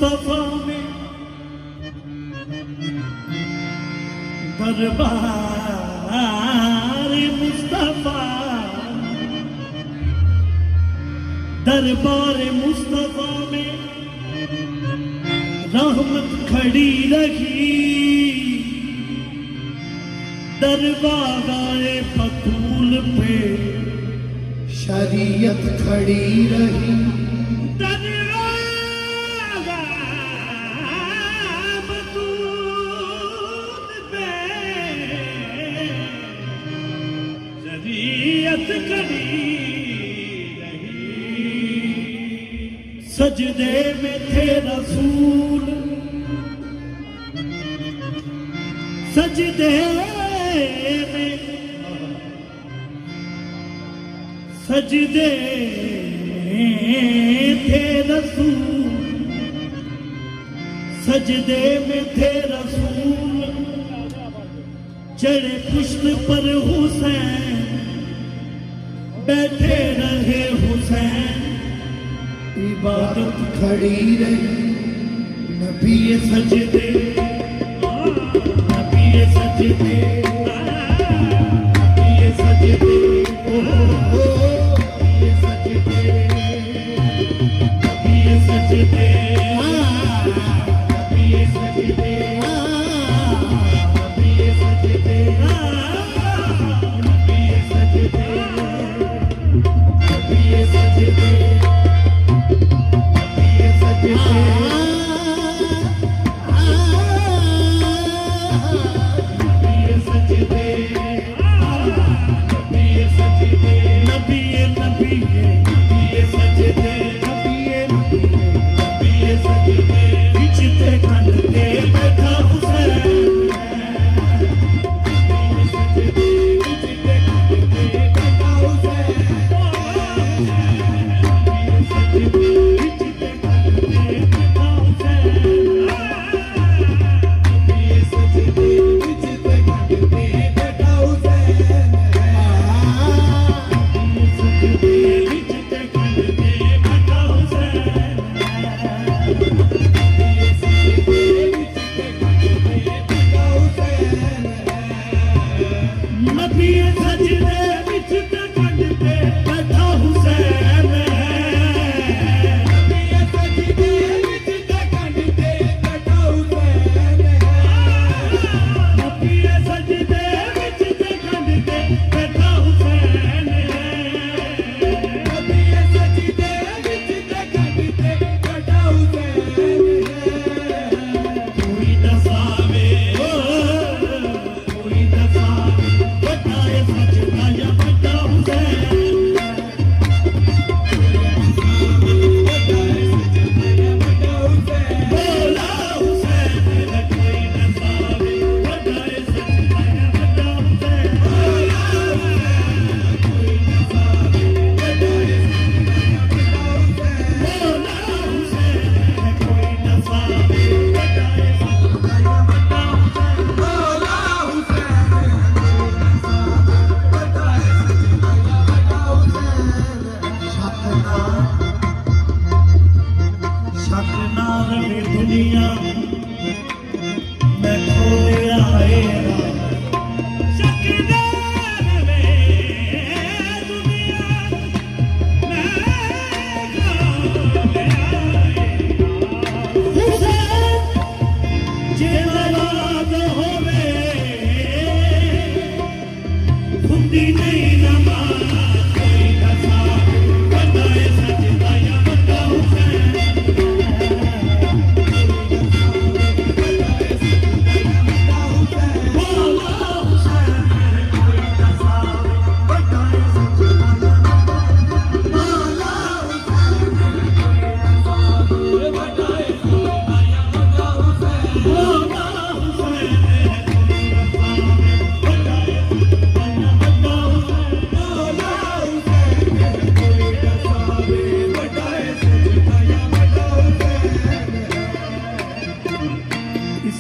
मुस्तफा में दरबार मुस्तफा, दरबार मुस्तफा में रहमत खड़ी रही, दरबार बतूल पे शरीयत खड़ी रही। सजदे में थे रसूल, सजदे में, सजदे थे रसूल, सजदे में थे रसूल, चढ़े पुष्प पर हुसैन, बैठे रहे हुसैन, इबादत खड़ी रही। नबी सजदे, नबी सजदे, नबी सजदे, नबी सजदे, नबी सजदे, नबी सजदे, नबी सजदे, नबी सजदे, नबी सजदे,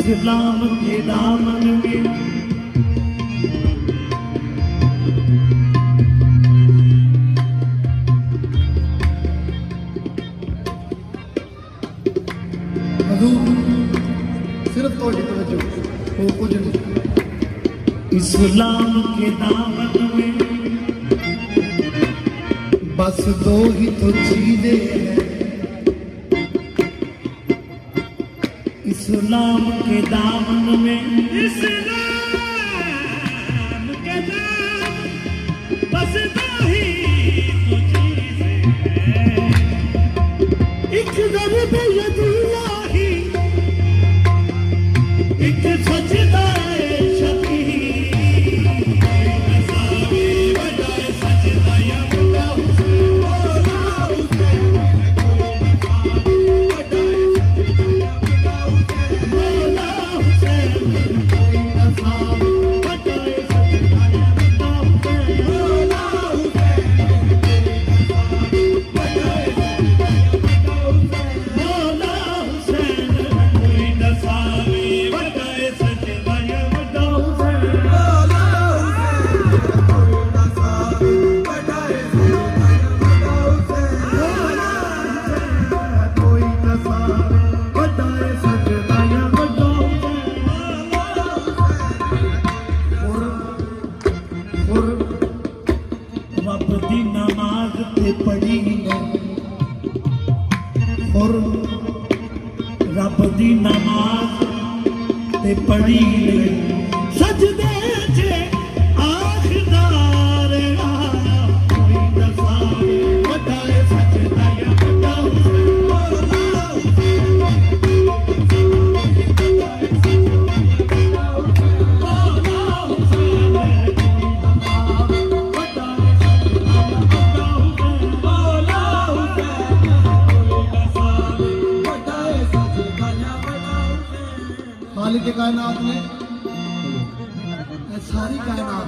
इस्लाम के दामन में सिर्फ थोड़ी तवज्जो, वो कुछ नहीं। इस्लाम के दामन में बस दो ही तो चीजें हैं, इस्लाम के दामन में, इस्लाम के दामन बस दो ही तो चीजें हैं, एक दर्द यदुल्लाही, एक सजदाए शफी, नसावे बजाए सजदा या बड़ा हुसैन, मौला हुसैन, मौला हुसैन, नसावे बजाए सजदा या बड़ा हुसैन, मौला हुसैन, मौला हुसैन, कोई नसावे बजाए सजदा या बड़ा हुसैन, कोई नसावे बजाए सजदा या बड़ा हुसैन। रब दी नमाज ते पढ़ी नहीं, और रब दी नमाज ते पढ़ी नहीं, सजदे च आखदार आया, कोई नसावे बजाए सजदा या बड़ा हुसैन, मौला हुसैन, मौला हुसैन, मालिक के कायनात ने ये सारी कायनात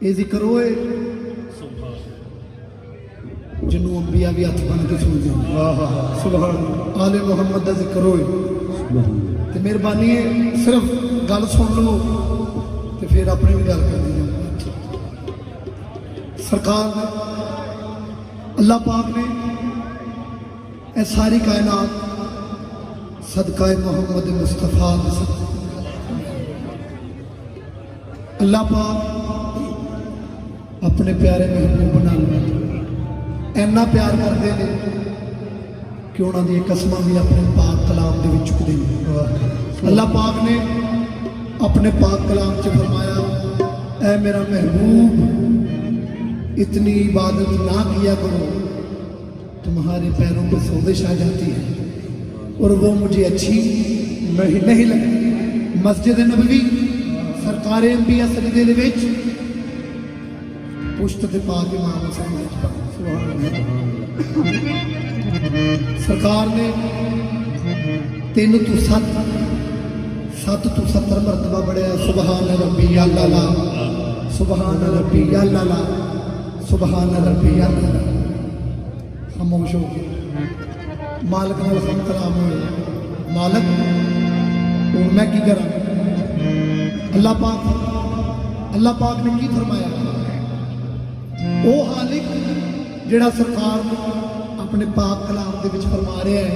ये जिक्र होए जिन्हों अंबिया भी हथ बन के सुनते हैं। सुभान आले मोहम्मद का जिक्र होए तो मेहरबानी है सिर्फ गल सुन लो तो फिर अपनी भी गल कर दी। सरकार ने अल्लाह पाक ने ये सारी कायनात सदका मोहम्मद मुस्तफ़ा दे सदके अल्लाह पाक अपने प्यारे महबूब नाल इन्ना प्यार करते हैं कि उन्होंने दी कसमां भी अपने पाक कलाम दे विच चुकदे ने। अल्लाह पाक ने अपने पाक कलाम च फरमाया, ऐ मेरा महबूब इतनी इबादत ना किया करो, तुम्हारे पैरों पर सोजिश आ जाती है और वो मुझे अच्छी नहीं लगती। मस्जिद नबवी सरकार अंबिया सजदे दे विच पुश्त ते पा के इमाम हुसैन विच पा। सरकार ने 3 तो 7 तो 70 मरतबा पढ़िया सुबहान रब्बी अल्ला, सुबहान रब्बी अल्ला, सुबहान रब्बी अल्ला। खामोश हो गए, मालिक नाल हम कलाम होए, मालिक और मैं की करा। अल्लाह पाक ने की फरमाया, वो हालिक जिहड़ा सरकार अपने पाक कलाम दे विच फरमा रहा है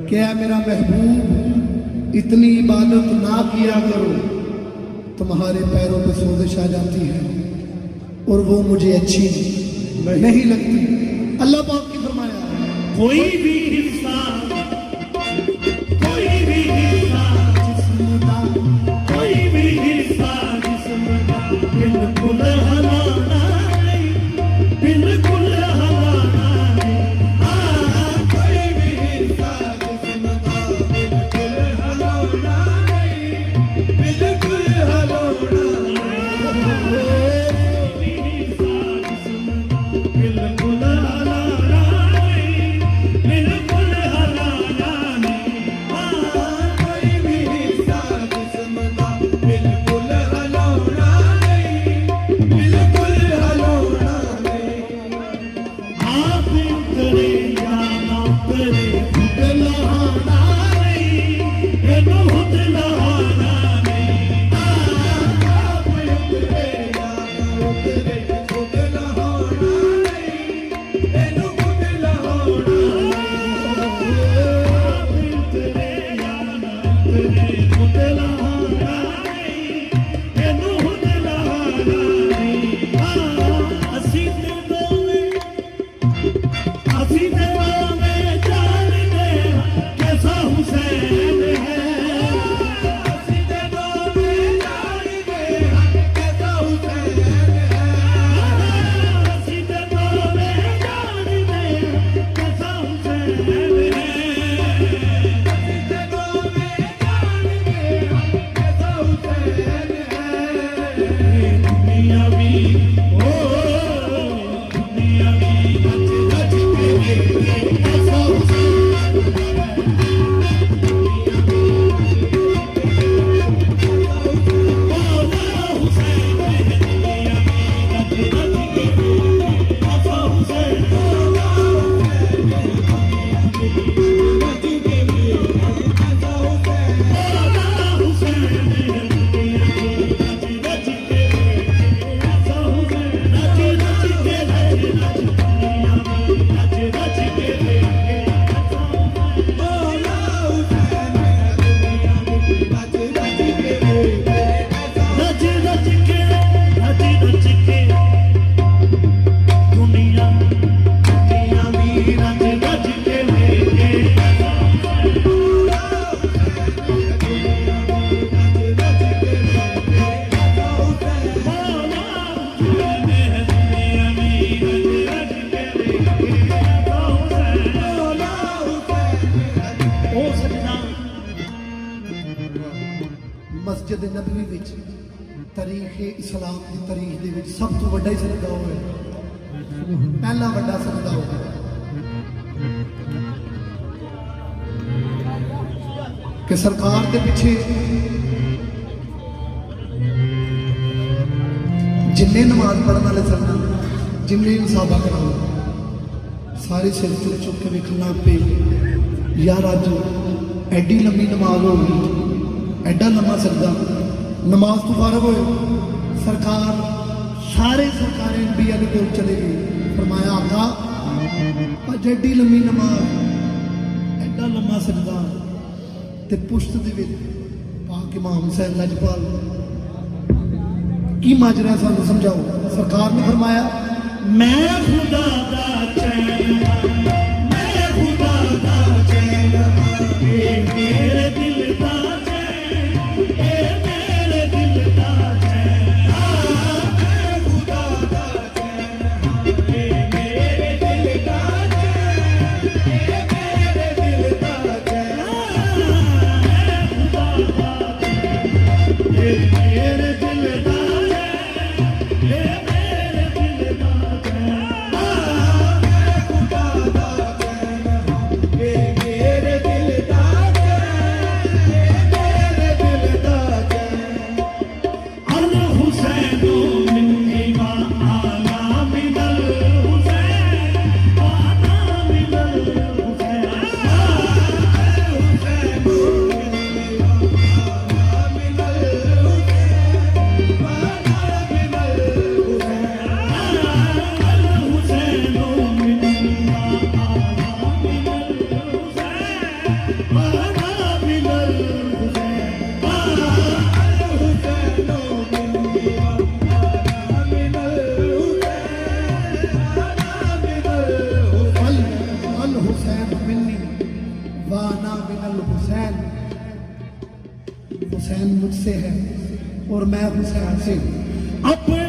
कि ऐ मेरा महबूब इतनी इबादत ना किया करो, तुम्हारे पैरों पे सोजिश आ जाती है और वो मुझे अच्छी नहीं लगती। अल्लाह पाक की फरमाया, कोई भी हिस्सा जिस्म दा, कोई भी हिस्सा जिस्म दा बिल्कुल हलाना नहीं, बिल्कुल हलाना नहीं। कोई भी हिस्सा जिस्म दा बिल्कुल हलाना नहीं, बिल्कुल हलाना नहीं। कोई भी हिस्सा जिस्म दा बिल्कुल हलाना नहीं, बिल्कुल हलाना सीधे में जानते कैसा हुसैन है सीधे में जानते कैसा हुसैन है सीधे में जानते कैसा हुसैन है दुनिया भी ओ दुनिया भी रच के ऐसा मस्जिद नबवी विच तारीख इस्लाम की तारीख दे विच सब तो वड्डा ही सजदा होया पहला वड्डा सजदा होया कि सरकार के पिछे जिन्ने नमाज पढ़ने वाले सन जिन्ने इंसाबा करा सारे सिर चुक चुक के वेखना पे यार अज एडी लंबी नमाज हो गई एडा लंबा सजदा नमाज तो फारग होए सरकार सारे सरकारी अंबिया के कोल चले गए फरमाया आका अज एडी लंबी नमाज एडा लंबा सजदा ते पुश्त दे विच पाक इमाम हुसैन लजपाल की माजरा सानू समझाओ सरकार ने फरमाया मैं खुदा दा चैन मैं खुदा दा चैन ये मेरे दिल दा चैन ये मेरे दिल दा चैन मैं खुदा दा चैन ये मेरे दिल दा चैन ये मेरे दिल दा चैन मैं खुदा दा चैन ये मेरे दिल दा हुसैन मुझसे है और मैं हुसैन से अपने